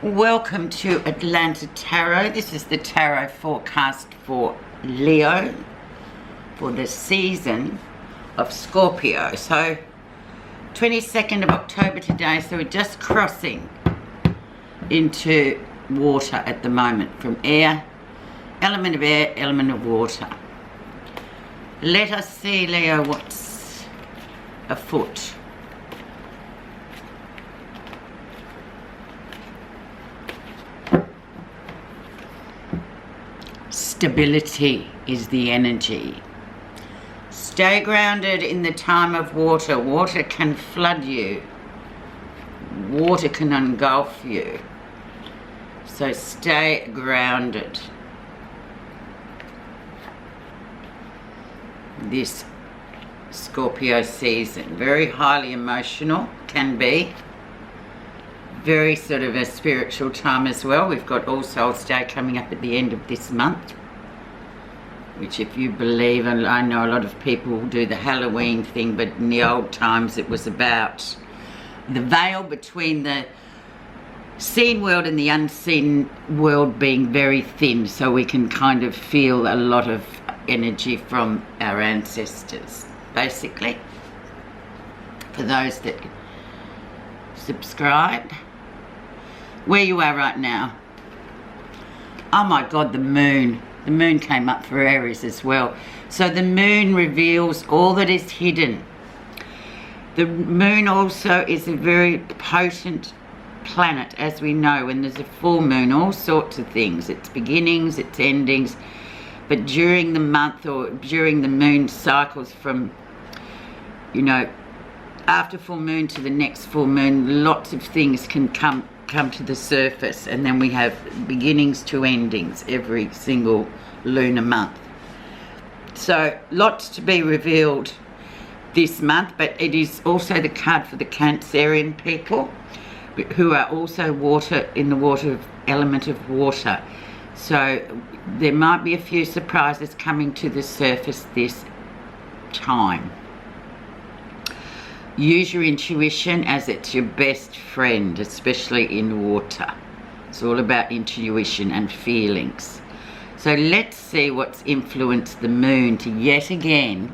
Welcome to Atlanta Tarot. This is the tarot forecast for Leo for the season of Scorpio. So 22nd of October today, so we're just crossing into water at the moment, from air, element of air, element of water. Let us see, Leo, what's afoot. Stability is the energy. Stay grounded in the time of water. Water can flood you. Water can engulf you. So stay grounded. This Scorpio season, very highly emotional, can be. Very sort of a spiritual time as well. We've got All Souls Day coming up at the end of this month, which, if you believe, and I know a lot of people do the Halloween thing, but in the old times it was about the veil between the seen world and the unseen world being very thin, so we can kind of feel a lot of energy from our ancestors, basically. For those that subscribe, where you are right now. Oh my God, the moon. The moon came up for Aries as well. So the moon reveals all that is hidden. The moon also is a very potent planet, as we know. When there's a full moon, all sorts of things. Its beginnings, its endings. But during the month, or during the moon cycles from, you know, after full moon to the next full moon, lots of things can come to the surface, and then we have beginnings to endings every single lunar month. So lots to be revealed this month, but it is also the card for the Cancerian people, who are also water, in the water element of water. So there might be a few surprises coming to the surface this time. Use your intuition, as it's your best friend, especially in water. It's all about intuition and feelings. So let's see what's influenced the moon to yet again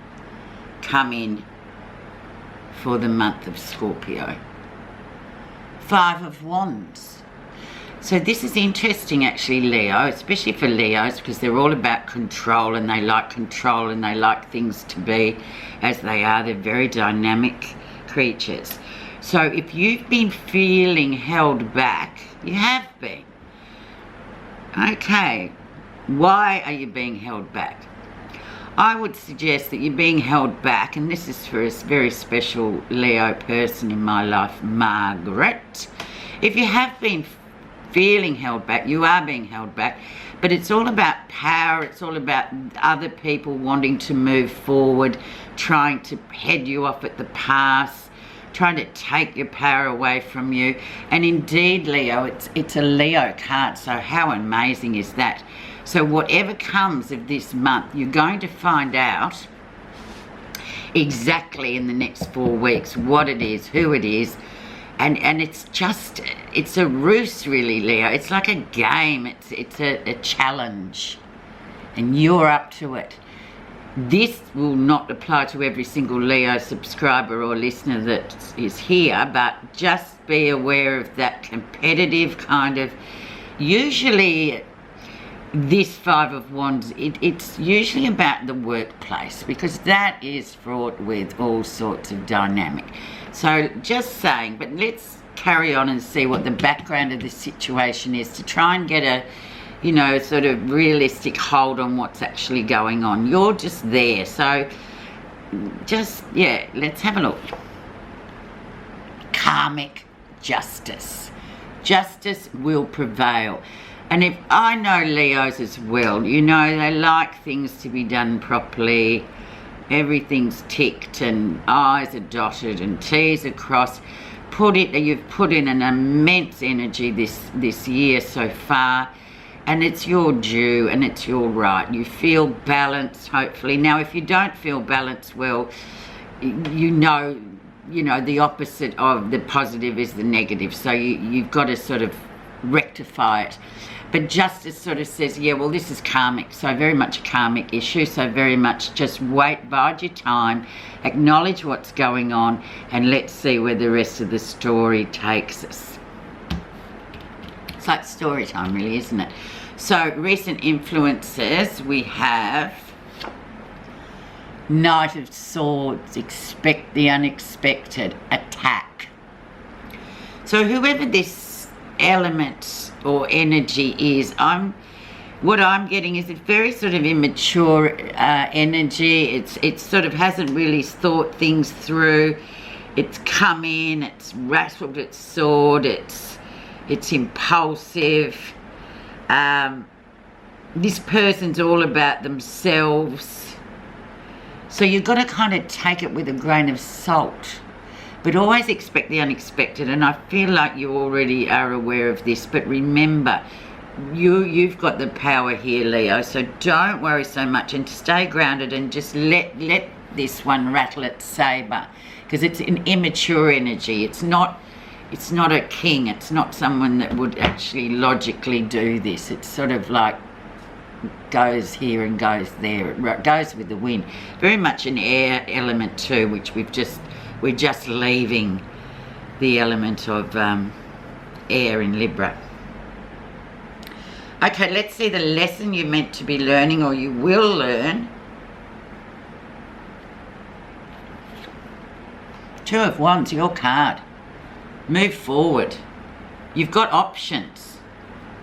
come in for the month of Scorpio. 5 of Wands. So this is interesting, actually, Leo, especially for Leos, because they're all about control, and they like control, and they like things to be as they are. They're very dynamic creatures. So if you've been feeling held back, you have been. Okay, why are you being held back? I would suggest that you're being held back, and this is for a very special Leo person in my life, Margaret. If you have been feeling held back, you are being held back, but it's all about power. It's all about other people wanting to move forward, trying to head you off at the pass, trying to take your power away from you. And indeed, Leo, it's a Leo card, so how amazing is that? So whatever comes of this month, you're going to find out exactly in the next 4 weeks what it is, who it is, and it's a ruse, really, Leo. It's like a game. It's a challenge, and you're up to it. This will not apply to every single Leo subscriber or listener that is here, but just be aware of that competitive kind of, usually this 5 of Wands, it's usually about the workplace, because that is fraught with all sorts of dynamic. So just saying, but let's carry on and see what the background of the situation is, to try and get a, you know, sort of realistic hold on what's actually going on. You're just there. So just, yeah, let's have a look. Karmic justice. Justice will prevail. And if I know Leos as well, you know, they like things to be done properly. Everything's ticked and I's are dotted and T's are crossed. You've put in an immense energy this year so far, and it's your due and it's your right. You feel balanced, hopefully. Now, if you don't feel balanced, well, you know the opposite of the positive is the negative. So you've got to sort of rectify it. But justice sort of says, yeah, well, this is karmic, so very much a karmic issue, so very much just wait, bide your time, acknowledge what's going on, and let's see where the rest of the story takes us. It's like story time, really, isn't it? So, recent influences, we have Knight of Swords, expect the unexpected, attack. So, whoever this element or energy is, what I'm getting is a very sort of immature energy. It sort of hasn't really thought things through. It's come in, it's rattled its sword, it's impulsive. This person's all about themselves. So you've got to kind of take it with a grain of salt. But always expect the unexpected, and I feel like you already are aware of this. But remember, you've got the power here, Leo, so don't worry so much and stay grounded and just let this one rattle its saber, because it's an immature energy. It's not a king. It's not someone that would actually logically do this. It's sort of like goes here and goes there. It goes with the wind. Very much an air element too, which we're just leaving the element of air in Libra. Okay, let's see the lesson you're meant to be learning, or you will learn. Two of Wands, your card. Move forward. You've got options.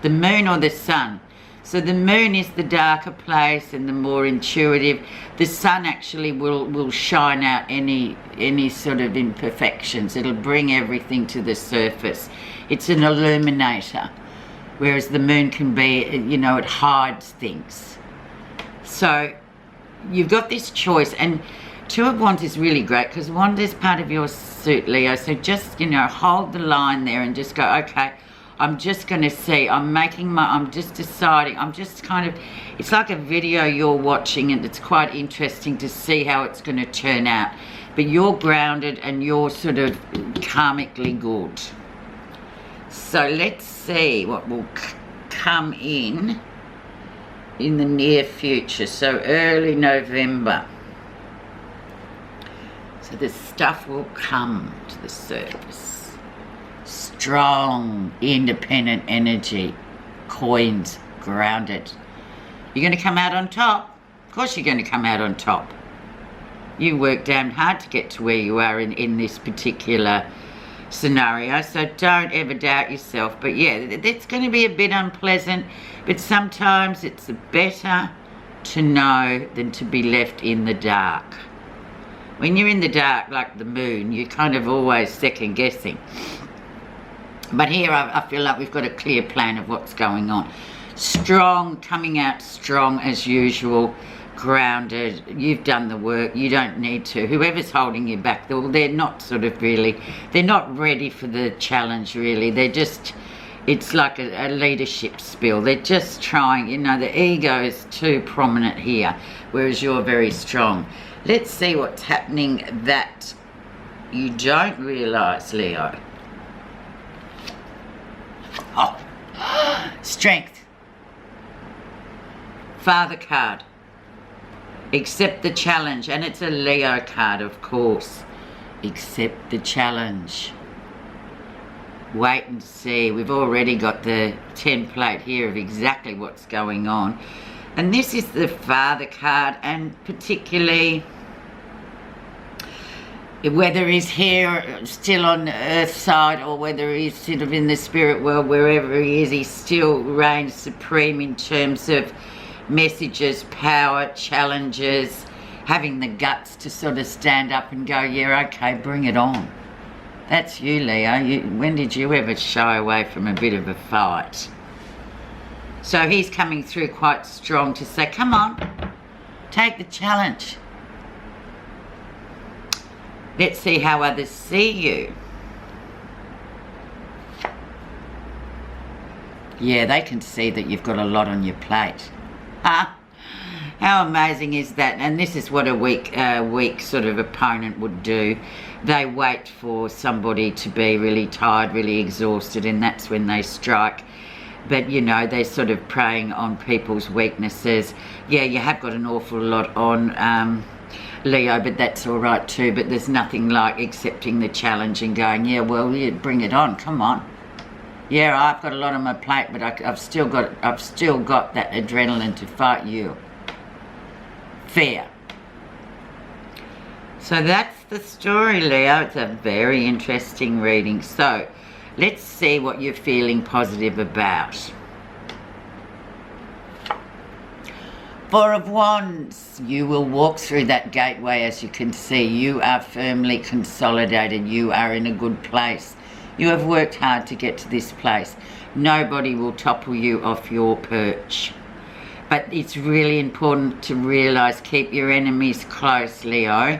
The moon or the sun. So the moon is the darker place and the more intuitive. The sun actually will shine out any sort of imperfections. It'll bring everything to the surface. It's an illuminator. Whereas the moon can be, it hides things. So you've got this choice. And Two of Wands is really great because Wand is part of your suit, Leo. So just, hold the line there and just go, okay, I'm just going to see. I'm just deciding. I'm just kind of, it's like a video you're watching, and it's quite interesting to see how it's going to turn out. But you're grounded and you're sort of karmically good. So let's see what will come in the near future. So early November. So the stuff will come to the surface. Strong, independent energy. Coins, grounded. You're going to come out on top. Of course you're going to come out on top. You worked damn hard to get to where you are in this particular scenario, so don't ever doubt yourself. But yeah, it's going to be a bit unpleasant, but sometimes it's better to know than to be left in the dark. When you're in the dark, like the moon, you're kind of always second guessing. But here I feel like we've got a clear plan of what's going on. Strong, coming out strong as usual. Grounded, you've done the work, you don't need to. Whoever's holding you back, they're not they're not ready for the challenge, really. They're just, it's like a leadership spill. They're just trying, the ego is too prominent here, whereas you're very strong. Let's see what's happening that you don't realise, Leo. Oh, strength. Father card. Accept the challenge, and it's a Leo card, of course. Accept the challenge. Wait and see. We've already got the template here of exactly what's going on. And this is the Father card, and particularly whether he's here still on the earth side or whether he's sort of in the spirit world, wherever he is, he still reigns supreme in terms of messages, power, challenges, having the guts to sort of stand up and go, yeah, okay, bring it on. That's you, Leo. When did you ever shy away from a bit of a fight? So he's coming through quite strong to say, come on, take the challenge. Let's see how others see you. Yeah, they can see that you've got a lot on your plate. How amazing is that? And this is what a weak sort of opponent would do. They wait for somebody to be really tired, really exhausted, and that's when they strike. But, you know, they're sort of preying on people's weaknesses. Yeah, you have got an awful lot on, Leo, but that's all right too. But there's nothing like accepting the challenge and going, yeah, well, yeah, bring it on, come on. Yeah, I've got a lot on my plate, but I've still got that adrenaline to fight you. Fair. So that's the story, Leo. It's a very interesting reading. So let's see what you're feeling positive about. Four of Wands. You will walk through that gateway, as you can see. You are firmly consolidated. You are in a good place. You have worked hard to get to this place. Nobody will topple you off your perch. But it's really important to realise, keep your enemies close, Leo.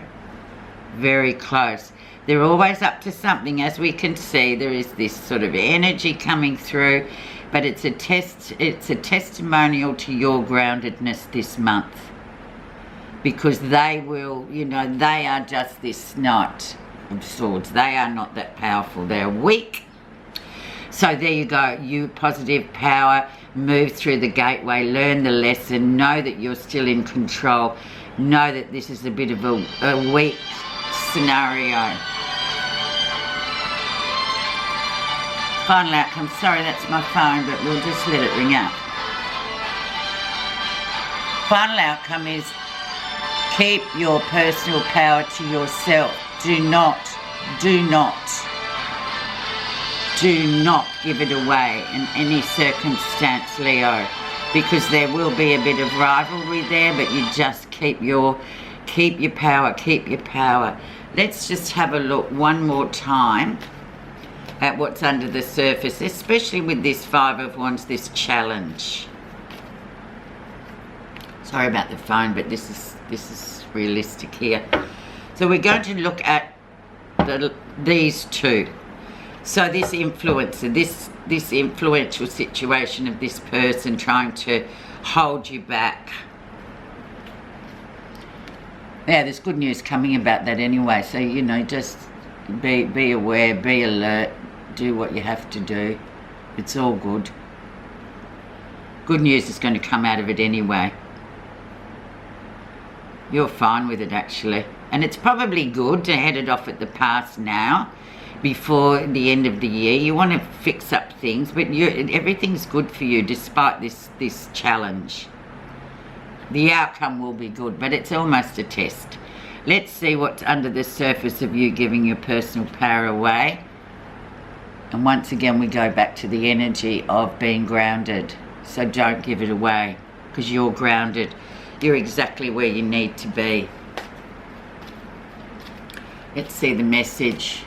Very close. They're always up to something. As we can see, there is this sort of energy coming through, but it's a testimonial to your groundedness this month. Because they will, you know, they are just this Knight of Swords. They are not that powerful. They're weak. So there you go. You positive power, move through the gateway, learn the lesson, know that you're still in control, know that this is a bit of a weak scenario. Final outcome. Sorry, that's my phone, but we'll just let it ring out. Final outcome is keep your personal power to yourself. Do not give it away in any circumstance, Leo, because there will be a bit of rivalry there, but you just keep your power. Let's just have a look one more time at what's under the surface, especially with this Five of Wands, this challenge. Sorry about the phone, but this is realistic here. So we're going to look at these two. So this influencer, this influential situation of this person trying to hold you back. Yeah, there's good news coming about that anyway. So, you know, just be aware, be alert, do what you have to do. It's all good. Good news is going to come out of it anyway. You're fine with it, actually. And it's probably good to head it off at the pass now, before the end of the year. You want to fix up things, but everything's good for you despite this challenge. The outcome will be good, but it's almost a test. Let's see what's under the surface of you giving your personal power away. And once again, we go back to the energy of being grounded. So don't give it away, because you're grounded. You're exactly where you need to be. Let's see the message.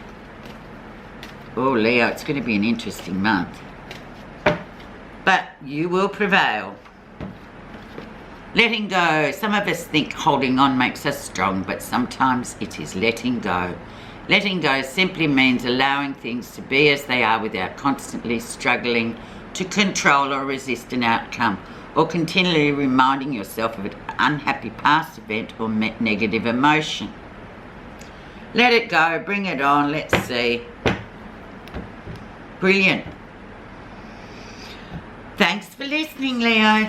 Oh, Leo, it's going to be an interesting month. But you will prevail. Letting go. Some of us think holding on makes us strong, but sometimes it is letting go. Letting go simply means allowing things to be as they are without constantly struggling to control or resist an outcome, or continually reminding yourself of an unhappy past event or negative emotion. Let it go. Bring it on. Let's see. Brilliant. Thanks for listening, Leo.